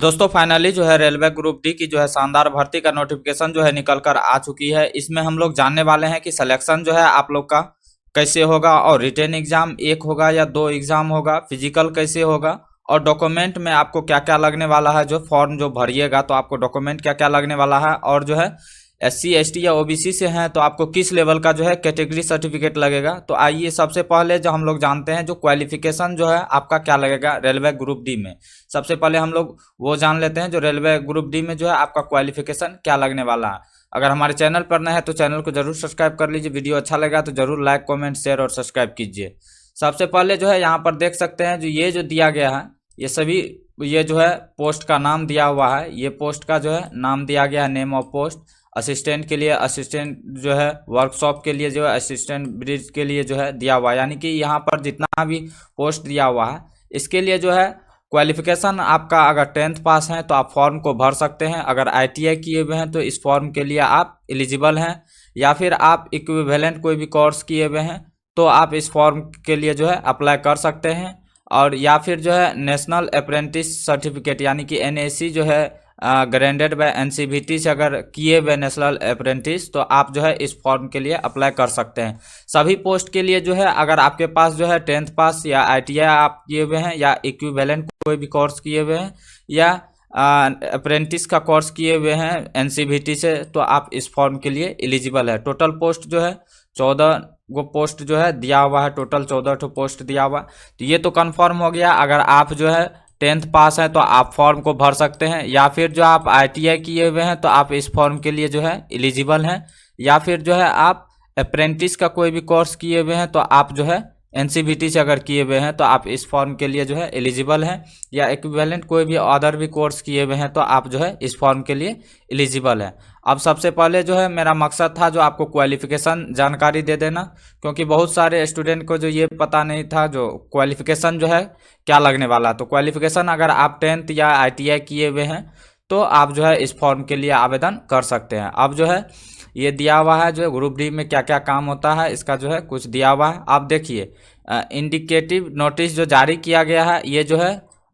दोस्तों फाइनली जो है रेलवे ग्रुप डी की जो है शानदार भर्ती का नोटिफिकेशन जो है निकल कर आ चुकी है। इसमें हम लोग जानने वाले हैं कि सिलेक्शन जो है आप लोग का कैसे होगा और रिटन एग्जाम एक होगा या दो एग्जाम होगा, फिजिकल कैसे होगा और डॉक्यूमेंट में आपको क्या क्या लगने वाला है। जो फॉर्म जो भरिएगा तो आपको डॉक्यूमेंट क्या क्या लगने वाला है, और जो है SC ST या OBC से हैं तो आपको किस लेवल का जो है कैटेगरी सर्टिफिकेट लगेगा। तो आइए सबसे पहले जो हम लोग जानते हैं जो क्वालिफिकेशन जो है आपका क्या लगेगा रेलवे ग्रुप डी में। सबसे पहले हम लोग वो जान लेते हैं जो रेलवे ग्रुप डी में जो है आपका क्वालिफिकेशन क्या लगने वाला है। अगर हमारे चैनल पर नए हैं तो चैनल को जरूर सब्सक्राइब कर लीजिए, वीडियो अच्छा लगा तो जरूर लाइक कमेंट शेयर और सब्सक्राइब कीजिए। सबसे पहले जो है यहाँ पर देख सकते हैं जो ये जो दिया गया है ये सभी ये जो है पोस्ट का नाम दिया हुआ है। ये पोस्ट का जो है नाम दिया गया है, नेम ऑफ पोस्ट। असिस्टेंट के लिए असिस्टेंट जो है, वर्कशॉप के लिए जो है असिस्टेंट ब्रिज के लिए जो है दिया हुआ है। यानी कि यहाँ पर जितना भी पोस्ट दिया हुआ है इसके लिए जो है क्वालिफिकेशन आपका अगर 10th पास हैं तो आप फॉर्म को भर सकते हैं। अगर ITI किए हुए हैं तो इस फॉर्म के लिए आप एलिजिबल हैं, या फिर आप इक्विवेलेंट कोई भी कोर्स किए हुए हैं तो आप इस फॉर्म के लिए जो है अप्लाई कर सकते हैं। और या फिर जो है नेशनल अप्रेंटिस सर्टिफिकेट यानी कि NAC जो है ग्रेडेड बाय NCVT से अगर किए हुए नेशनल अप्रेंटिस तो आप जो है इस फॉर्म के लिए अप्लाई कर सकते हैं। सभी पोस्ट के लिए जो है अगर आपके पास जो है 10th पास या ITI आप किए हुए हैं या इक्विवेलेंट कोई भी कोर्स किए हुए हैं या अप्रेंटिस का कोर्स किए हुए हैं NCVT से तो आप इस फॉर्म के लिए एलिजिबल है। टोटल पोस्ट जो है 14 वो पोस्ट जो है दिया हुआ है, टोटल 14 पोस्ट दिया हुआ। तो ये तो कंफर्म हो गया। अगर आप जो है 10th पास है तो आप फॉर्म को भर सकते हैं, या फिर जो आप ITI किए हुए हैं तो आप इस फॉर्म के लिए जो है एलिजिबल हैं, या फिर जो है आप अप्रेंटिस का कोई भी कोर्स किए हुए हैं तो आप जो है NCVT से अगर किए हुए हैं तो आप इस फॉर्म के लिए जो है एलिजिबल हैं, या इक्विवेलेंट कोई भी अदर भी कोर्स किए हुए हैं तो आप जो है इस फॉर्म के लिए एलिजिबल हैं। अब सबसे पहले जो है मेरा मकसद था जो आपको क्वालिफिकेशन जानकारी दे देना, क्योंकि बहुत सारे स्टूडेंट को जो ये पता नहीं था जो क्वालिफिकेशन जो है क्या लगने वाला। तो क्वालिफिकेशन अगर आप 10th या ITI किए हुए हैं तो आप जो है इस फॉर्म के लिए आवेदन कर सकते हैं। अब जो है ये दिया हुआ है जो ग्रुप डी में क्या क्या काम होता है इसका जो है कुछ दिया हुआ है। आप देखिए इंडिकेटिव नोटिस जो जारी किया गया है ये जो है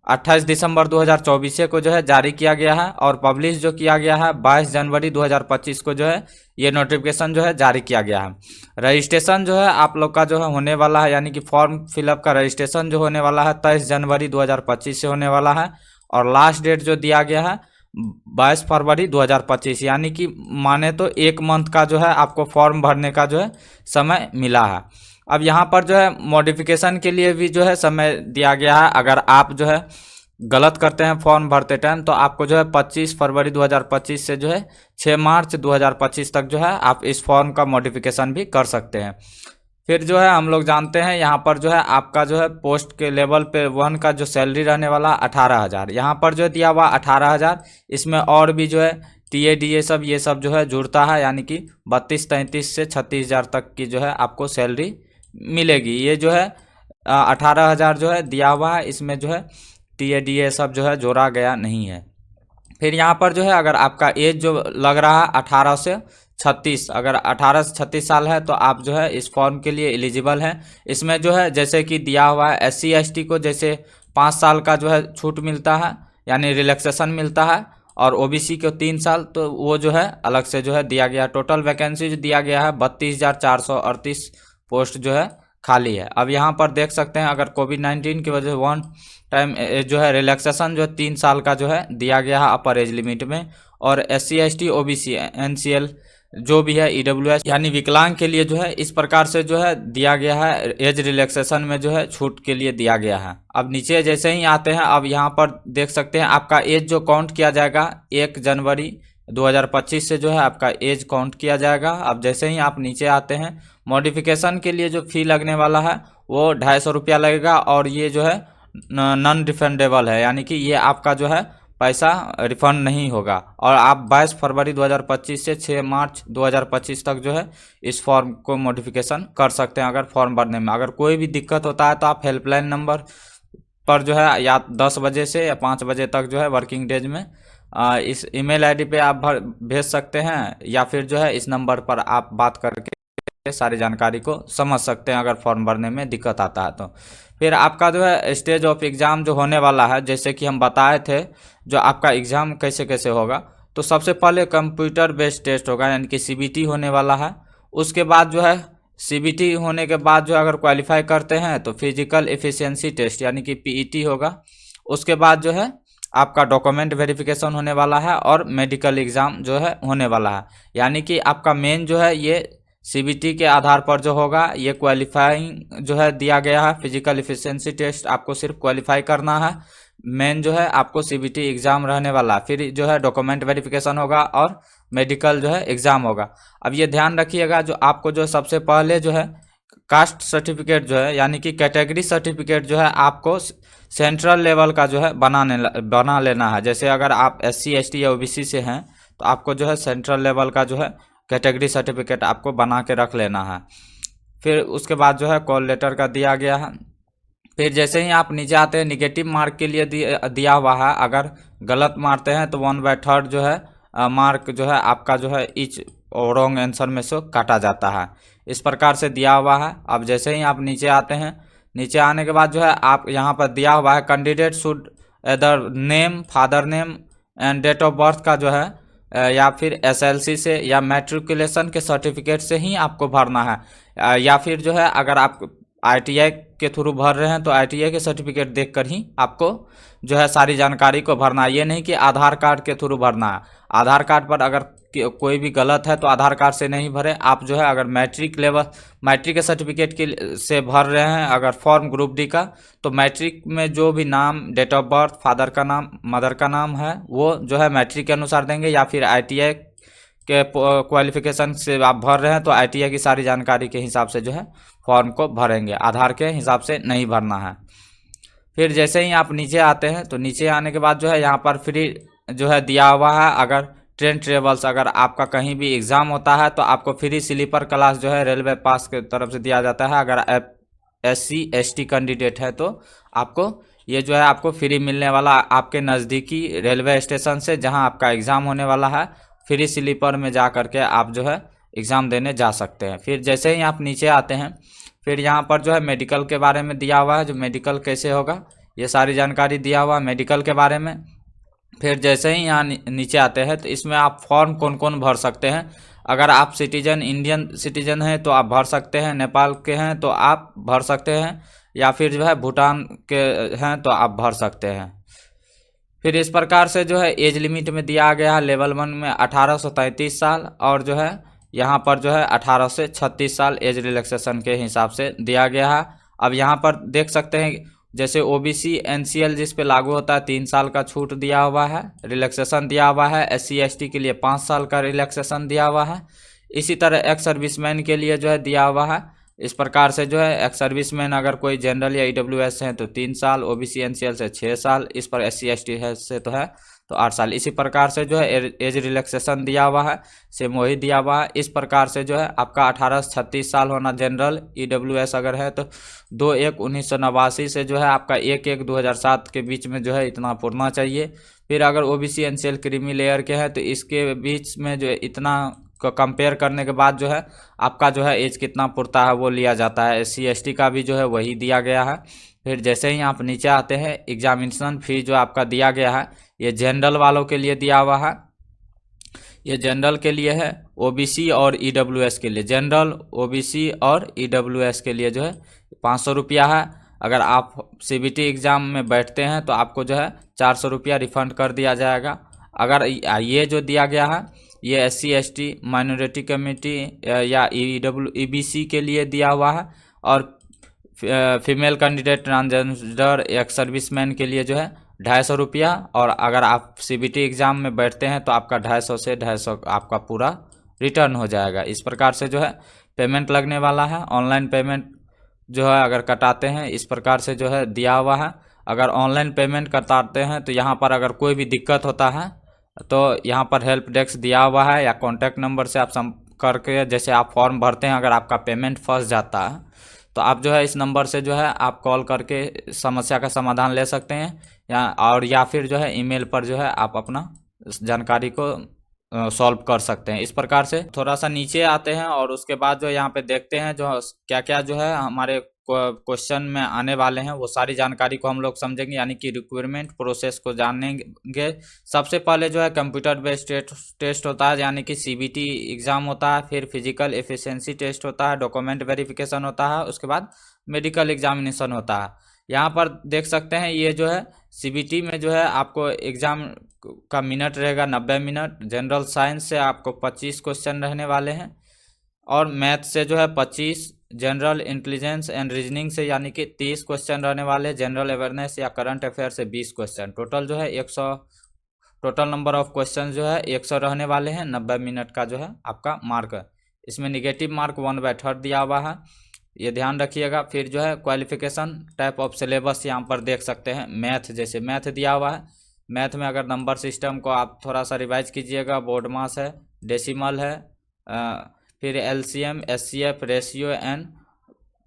28 दिसंबर 2024 को जो है जारी किया गया है, और पब्लिश जो किया गया है 22 जनवरी 2025 को जो है ये नोटिफिकेशन जो है जारी किया गया है। रजिस्ट्रेशन जो है आप लोग का जो है होने वाला है, यानी कि फॉर्म फिलअप का रजिस्ट्रेशन जो होने वाला है 23 जनवरी 2025 से होने वाला है, और लास्ट डेट जो दिया गया है 22 फरवरी 2025, यानी कि माने तो एक मंथ का जो है आपको फॉर्म भरने का जो है समय मिला है। अब यहाँ पर जो है मॉडिफिकेशन के लिए भी जो है समय दिया गया है। अगर आप जो है गलत करते हैं फॉर्म भरते टाइम तो आपको जो है 25 फरवरी 2025 से जो है 6 मार्च 2025 तक जो है आप इस फॉर्म का मॉडिफिकेशन भी कर सकते हैं। फिर जो है हम लोग जानते हैं यहाँ पर जो है आपका जो है पोस्ट के लेवल पे 1 का जो सैलरी रहने वाला 18,000, यहाँ पर जो दिया हुआ 18,000, इसमें और भी जो है TADA सब ये सब जो है जुड़ता है, यानी कि 32-33 से 36,000 तक की जो है आपको सैलरी मिलेगी। ये जो है 18,000 जो है दिया हुआ है, इसमें जो है TADA सब जो है जोड़ा गया नहीं है। फिर यहाँ पर जो है अगर आपका एज जो लग रहा है 18 से 36, अगर 18 से 36 साल है तो आप जो है इस फॉर्म के लिए एलिजिबल हैं। इसमें जो है जैसे कि दिया हुआ है SC ST को जैसे 5 साल का जो है छूट मिलता है यानी रिलैक्सेशन मिलता है, और OBC को 3 साल, तो वो जो है अलग से जो है दिया गया। टोटल वैकेंसी जो दिया गया है 32,438 पोस्ट जो है खाली है। अब यहाँ पर देख सकते हैं अगर कोविड-19 की वजह से 1 टाइम जो है रिलैक्सेशन जो है 3 साल का जो है दिया गया है अपर एज लिमिट में, और SC ST OBC NCL जो भी है EWS यानी विकलांग के लिए जो है इस प्रकार से जो है दिया गया है, एज रिलैक्सेशन में जो है छूट के लिए दिया गया है। अब नीचे जैसे ही आते हैं अब यहाँ पर देख सकते हैं आपका एज जो काउंट किया जाएगा 1 जनवरी 2025 से जो है आपका एज काउंट किया जाएगा। अब जैसे ही आप नीचे आते हैं मॉडिफिकेशन के लिए जो फी लगने वाला है वो 250 रुपया लगेगा, और ये जो है नॉन रिफंडेबल है, यानी कि ये आपका जो है पैसा रिफंड नहीं होगा। और आप 22 फरवरी 2025 से 6 मार्च 2025 तक जो है इस फॉर्म को मॉडिफिकेशन कर सकते हैं। अगर फॉर्म भरने में अगर कोई भी दिक्कत होता है तो आप हेल्पलाइन नंबर पर जो है या 10 बजे से या 5 बजे तक जो है वर्किंग डेज में इस email ID पे आप भेज सकते हैं, या फिर जो है इस नंबर पर आप बात करके सारी जानकारी को समझ सकते हैं अगर फॉर्म भरने में दिक्कत आता है तो। फिर आपका जो है स्टेज ऑफ एग्ज़ाम जो होने वाला है, जैसे कि हम बताए थे जो आपका एग्ज़ाम कैसे कैसे होगा, तो सबसे पहले कंप्यूटर बेस्ड टेस्ट होगा यानी कि सीबीटी होने वाला है। उसके बाद जो है सीबीटी होने के बाद जो अगर क्वालिफाई करते हैं तो फिजिकल एफिशिएंसी टेस्ट यानी कि पीईटी होगा। उसके बाद जो है आपका डॉक्यूमेंट वेरिफिकेशन होने वाला है और मेडिकल एग्ज़ाम जो है होने वाला है। यानी कि आपका मेन जो है ये सीबीटी के आधार पर जो होगा ये क्वालिफाइंग जो है दिया गया है। फिजिकल एफिशिएंसी टेस्ट आपको सिर्फ क्वालिफाई करना है, मेन जो है आपको सीबीटी एग्ज़ाम रहने वाला है। फिर जो है डॉक्यूमेंट वेरिफिकेशन होगा और मेडिकल जो है एग्ज़ाम होगा। अब ये ध्यान रखिएगा जो आपको जो सबसे पहले जो है कास्ट सर्टिफिकेट जो है यानी कि कैटेगरी सर्टिफिकेट जो है आपको सेंट्रल लेवल का जो है बना लेना है। जैसे अगर आप एससी एसटी या ओबीसी से हैं तो आपको जो है सेंट्रल लेवल का जो है कैटेगरी सर्टिफिकेट आपको बना के रख लेना है। फिर उसके बाद जो है कॉल लेटर का दिया गया है। फिर जैसे ही आप नीचे आते हैं निगेटिव मार्क के लिए दिया हुआ है, अगर गलत मारते हैं तो 1/3 जो है मार्क जो है आपका जो है ईच रॉन्ग आंसर में से काटा जाता है। इस प्रकार से दिया हुआ है। अब जैसे ही आप नीचे आते हैं, नीचे आने के बाद जो है आप यहाँ पर दिया हुआ है candidate should either name, father name and date of birth का जो है या फिर एसएलसी से या मैट्रिकुलेशन के सर्टिफिकेट से ही आपको भरना है। या फिर जो है अगर आप आईटीआई के थ्रू भर रहे हैं तो आईटीआई के सर्टिफिकेट देखकर ही आपको जो है सारी जानकारी को भरना है। ये नहीं कि आधार कार्ड के थ्रू भरना है। आधार कार्ड पर अगर कोई भी गलत है तो आधार कार्ड से नहीं भरे। आप जो है अगर मैट्रिक के सर्टिफिकेट के से भर रहे हैं अगर फॉर्म ग्रुप डी का, तो मैट्रिक में जो भी नाम, डेट ऑफ बर्थ, फादर का नाम, मदर का नाम है वो जो है मैट्रिक के अनुसार देंगे। या फिर आईटीआई के क्वालिफिकेशन से आप भर रहे हैं तो आईटीआई की सारी जानकारी के हिसाब से जो है फॉर्म को भरेंगे, आधार के हिसाब से नहीं भरना है। फिर जैसे ही आप नीचे आते हैं तो नीचे आने के बाद जो है यहाँ पर फ्री जो है दिया हुआ है। अगर ट्रेन ट्रेवल्स अगर आपका कहीं भी एग्ज़ाम होता है तो आपको फ्री स्लीपर क्लास जो है रेलवे पास की तरफ से दिया जाता है। अगर आप एससी एसटी कैंडिडेट है तो आपको ये जो है आपको फ्री मिलने वाला आपके नज़दीकी रेलवे स्टेशन से जहां आपका एग्ज़ाम होने वाला है। फ्री स्लीपर में जा करके आप जो है एग्ज़ाम देने जा सकते हैं। फिर जैसे ही आप नीचे आते हैं फिर यहाँ पर जो है मेडिकल के बारे में दिया हुआ है, जो मेडिकल कैसे होगा ये सारी जानकारी दिया हुआ है मेडिकल के बारे में। फिर जैसे ही यहाँ नीचे आते हैं तो इसमें आप फॉर्म कौन कौन भर सकते हैं। अगर आप इंडियन सिटीजन हैं तो आप भर सकते हैं, नेपाल के हैं तो आप भर सकते हैं, या फिर जो है भूटान के हैं तो आप भर सकते हैं। फिर इस प्रकार से जो है एज लिमिट में दिया गया है लेवल 1 में 18 से 33 साल और जो है यहाँ पर जो है 18 से 36 साल एज रिलैक्सेशन के हिसाब से दिया गया है। अब यहाँ पर देख सकते हैं जैसे ओबीसी एनसीएल जिस पे लागू होता है 3 साल का छूट दिया हुआ है, रिलैक्सेशन दिया हुआ है। एससी एसटी के लिए 5 साल का रिलैक्सेशन दिया हुआ है। इसी तरह एक्स सर्विसमैन के लिए जो है दिया हुआ है। इस प्रकार से जो है एक्स सर्विसमैन अगर कोई जनरल या ईडब्ल्यूएस है तो 3 साल, ओबीसी एनसीएल से 6 साल, इस पर एससी एसटी है से तो है तो 8 साल। इसी प्रकार से जो है एज रिलैक्सेशन दिया हुआ है, सेम वही दिया हुआ है। इस प्रकार से जो है आपका 18 से 36 साल होना जनरल, ईडब्ल्यूएस अगर है तो 2/1/1989 से जो है आपका 1/1/2007 के बीच में जो है इतना पुरना चाहिए। फिर अगर ओबीसी एनसीएल क्रीमी लेयर के हैं तो इसके बीच में जो है इतना को कंपेयर करने के बाद जो है आपका जो है एज कितना पुरता है वो लिया जाता है। एससी एसटी का भी जो है वही दिया गया है। फिर जैसे ही आप नीचे आते हैं एग्जामिनेशन फी जो आपका दिया गया है ये जनरल वालों के लिए दिया हुआ है। ये जनरल के लिए है, ओबीसी और ईडब्ल्यूएस के लिए, जनरल ओबीसी और ईडब्ल्यूएस के लिए जो है 500 रुपया है। अगर आप सीबीटी एग्ज़ाम में बैठते हैं तो आपको जो है 400 रुपया रिफंड कर दिया जाएगा। अगर ये जो दिया गया है ये एससी एसटी माइनॉरिटी कम्युनिटी या ईबीसी के लिए दिया हुआ है। और female candidate, transgender, ex serviceman के लिए जो है 250 रुपया। और अगर आप सीबीटी एग्ज़ाम में बैठते हैं तो आपका 250 से 250 आपका पूरा रिटर्न हो जाएगा। इस प्रकार से जो है पेमेंट लगने वाला है। ऑनलाइन पेमेंट जो है अगर कटाते हैं इस प्रकार से जो है दिया हुआ है। अगर ऑनलाइन पेमेंट कटाते हैं तो यहाँ पर अगर कोई भी दिक्कत होता है तो यहाँ पर हेल्प डेस्क दिया हुआ है, या कॉन्टैक्ट नंबर से आप संपर्क करके जैसे आप फॉर्म भरते हैं अगर आपका पेमेंट फंस जाता है तो आप जो है इस नंबर से जो है आप कॉल करके समस्या का समाधान ले सकते हैं, या फिर जो है ईमेल पर जो है आप अपना जानकारी को सॉल्व कर सकते हैं। इस प्रकार से थोड़ा सा नीचे आते हैं और उसके बाद जो यहाँ पे देखते हैं जो क्या क्या जो है हमारे क्वेश्चन में आने वाले हैं, वो सारी जानकारी को हम लोग समझेंगे, यानी कि रिक्वायरमेंट प्रोसेस को जानेंगे। सबसे पहले जो है कंप्यूटर बेस्ड टेस्ट होता है, यानी कि सीबीटी एग्जाम होता है, फिर फिजिकल एफिशिएंसी टेस्ट होता है, डॉक्यूमेंट वेरिफिकेशन होता है, उसके बाद मेडिकल एग्जामिनेशन होता है। यहाँ पर देख सकते हैं ये जो है सीबीटी में जो है आपको एग्जाम का मिनट रहेगा 90 मिनट, जनरल साइंस से आपको 25 क्वेश्चन रहने वाले हैं, और मैथ से जो है 25, जनरल इंटेलिजेंस एंड रीजनिंग से यानी कि 30 क्वेश्चन रहने वाले, जनरल अवेयरनेस या करंट अफेयर से 20 क्वेश्चन, टोटल जो है 100, टोटल नंबर ऑफ क्वेश्चन जो है 100 रहने वाले हैं। 90 मिनट का जो है आपका मार्क है। इसमें निगेटिव मार्क 1/3 दिया हुआ है, ये ध्यान रखिएगा। फिर जो है क्वालिफिकेशन टाइप ऑफ सिलेबस यहाँ पर देख सकते हैं। मैथ, जैसे मैथ दिया हुआ है, मैथ में अगर नंबर सिस्टम को आप थोड़ा सा रिवाइज कीजिएगा, बोर्ड मास है, डेसिमल है, फिर LCM, HCF, ratio and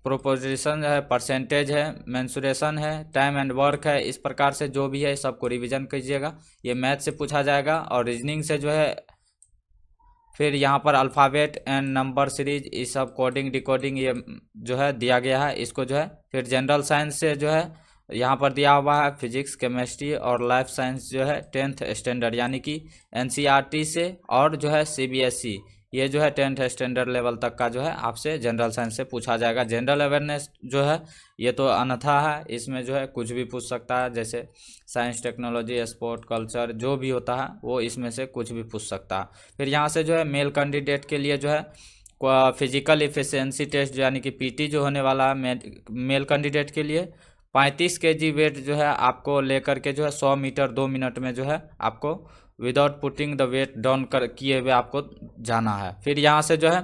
proposition है, परसेंटेज है, मेंसुरेशन है, टाइम एंड वर्क है। इस प्रकार से जो भी है सबको रिवीजन कीजिएगा, ये मैथ से पूछा जाएगा। और रीजनिंग से जो है फिर यहाँ पर अल्फ़ाबेट एंड नंबर सीरीज, ये सब कोडिंग डिकोडिंग ये जो है दिया गया है, इसको जो है। फिर जनरल साइंस से जो है यहाँ पर दिया हुआ है फिजिक्स, केमिस्ट्री और लाइफ साइंस जो है 10th स्टैंडर्ड, यानी कि एनसीईआरटी से, और जो है सीबीएसई, ये जो है 10th स्टैंडर्ड लेवल तक का जो है आपसे जनरल साइंस से पूछा जाएगा। जनरल अवेयरनेस जो है ये तो अनथा है, इसमें जो है कुछ भी पूछ सकता है, जैसे साइंस, टेक्नोलॉजी, स्पोर्ट, कल्चर जो भी होता है वो इसमें से कुछ भी पूछ सकता है। फिर यहाँ से जो है मेल कैंडिडेट के लिए जो है फिजिकल इफिशियंसी टेस्ट यानी कि पीटी जो होने वाला है मेल कैंडिडेट के लिए, 35 kg वेट जो है आपको लेकर के जो है 100 मीटर 2 मिनट में जो है आपको without putting the weight down कर किए हुए आपको जाना है। फिर यहाँ से जो है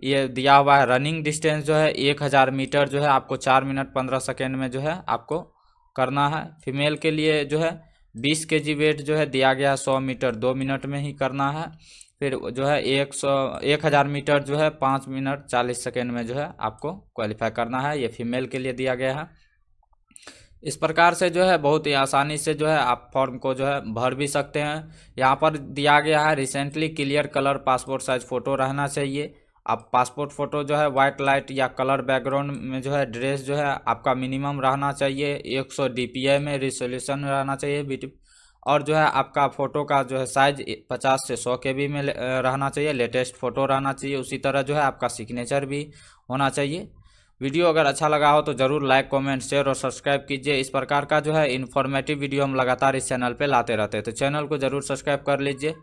ये दिया हुआ है रनिंग डिस्टेंस जो है 1000 मीटर जो है आपको 4 मिनट 15 सेकेंड में जो है आपको करना है। फीमेल के लिए जो है 20 kg वेट जो है दिया गया 100 मीटर 2 मिनट में ही करना है। फिर जो है 1000 मीटर जो है 5 मिनट 40 सेकेंड में जो है आपको क्वालिफाई करना है, ये फीमेल के लिए दिया गया है। इस प्रकार से जो है बहुत ही आसानी से जो है आप फॉर्म को जो है भर भी सकते हैं। यहाँ पर दिया गया है recently clear colour passport size photo रहना चाहिए। आप पासपोर्ट फ़ोटो जो है वाइट लाइट या कलर बैकग्राउंड में जो है ड्रेस जो है आपका मिनिमम रहना चाहिए, 100 DPI में रिजोल्यूशन रहना चाहिए, और जो है आपका फ़ोटो का जो है साइज 50 से 100 KB में रहना चाहिए, लेटेस्ट फ़ोटो रहना चाहिए। उसी तरह जो है आपका सिग्नेचर भी होना चाहिए। वीडियो अगर अच्छा लगा हो तो ज़रूर लाइक, कमेंट, शेयर और सब्सक्राइब कीजिए। इस प्रकार का जो है इन्फॉर्मेटिव वीडियो हम लगातार इस चैनल पे लाते रहते हैं, तो चैनल को ज़रूर सब्सक्राइब कर लीजिए।